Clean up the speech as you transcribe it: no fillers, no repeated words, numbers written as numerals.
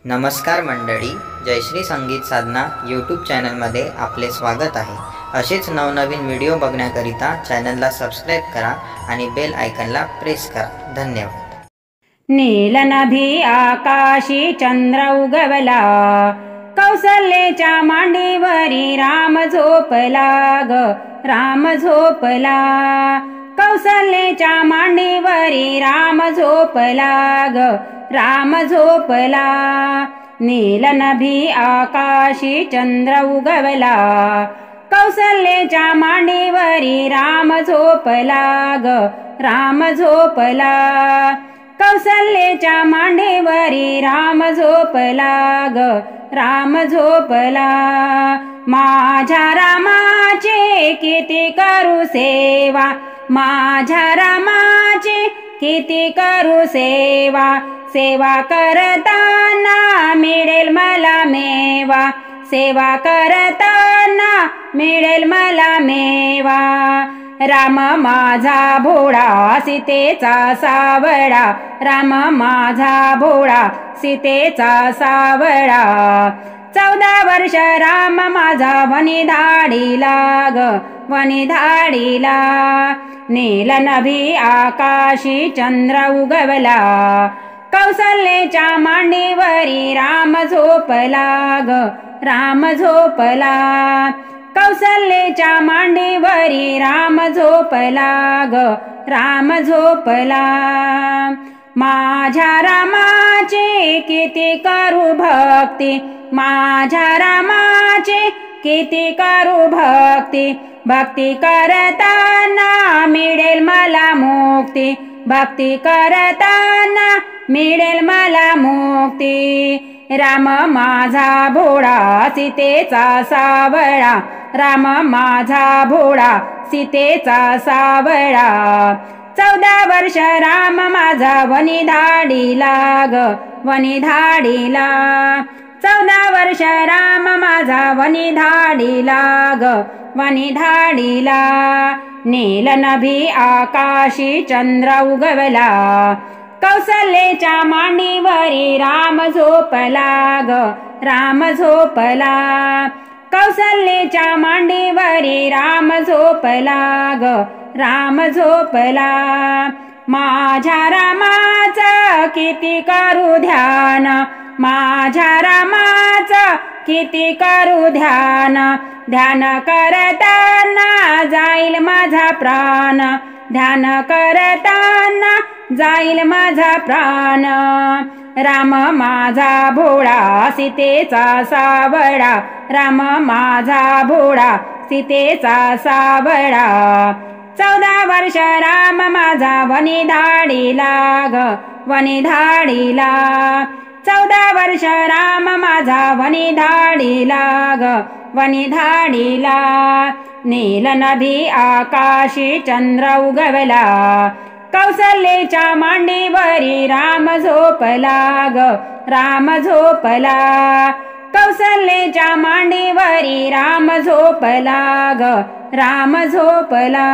नमस्कार मंडळी, जयश्री संगीत साधना यूट्यूब चॅनलमध्ये आपले स्वागत आहे। असेच नवनवीन व्हिडिओ बघण्याकरिता चॅनलला सबस्क्राइब करा आणि बेल आयकॉनला प्रेस करा। धन्यवाद। नीलनभी आकाशी चंद्र उगवला, कौसल्याच्या मांडीवरी राम झोपला ग, राम झोपला। कौसल्याच्या मांडीवरी राम झोपला ग, राम झोपला। नीलनभी आकाशी चंद्र उगवला, कौसल्याच्या मांडीवरी राम झोपला ग, राम झोपला। कौसल्याच्या मांडीवरी राम झोपला ग, राम झोपला। माझ्या रामाची किती करू सेवा, माझ्या रामाची किती करू सेवा। सेवा करताना मिळेल मला मेवा, सेवा करताना मिळेल मला मेवा। राम माझा भोळा सीतेचा सावळा, राम माझा भोळा सीतेचा सावळा। 14 वर्ष राम माझा वनी धाडीला ग, वनी धाडीला। नीलनभी आकाशी चंद्र उगवला, कौसल्याच्या मांडीवरी राम झोपला ग, राम झोपला। कौसल्याच्या मांडीवरी राम झोपला ग, राम झोपला। माझ्या रामाची किती करू भक्ती, माझ्या रामाची किती करू भक्ती। भक्ती करताना मिळेल मला मुक्ती, भक्ती करताना मिळेल मला मुक्ती। राम माझा भोळा सीतेचा सावळा, राम माझा भोळा सीतेचा सावळा। 14 वर्ष राम माझा वनी धाडीला ग, वनी धाडीला। 14 वर्ष राम माझा वनी धाडीला ग, वनी धाडीला। नीलनभी आकाशी चंद्र उगवला, कौसल्याच्या मांडीवरी राम झोपला ग, राम झोपला। कौसल्याच्या मांडीवरी राम झोपला ग, राम झोपला। माझ्या रामाचा किती करू ध्यान, माझ्या रामाचा किती करू ध्यान। ध्यान करताना जाईल माझा प्राण, ध्यान करताना जाईल माझा प्राण। राम माझा भोळा सीतेचा सावळा, राम माझा भोळा सीतेचा सावळा। 14 वर्ष राम माझा वनी धाडीला ग, वनी धाडीला। 14 वर्ष राम माझा वनी धाडीला ग, वनी धाडीला। नीलनभी आकाशी चंद्र उगवला, कौसल्याच्या मांडीवरी राम झोपला ग, राम झोपला। कौसल्याच्या मांडीवरी राम झोपला ग, राम झोपला।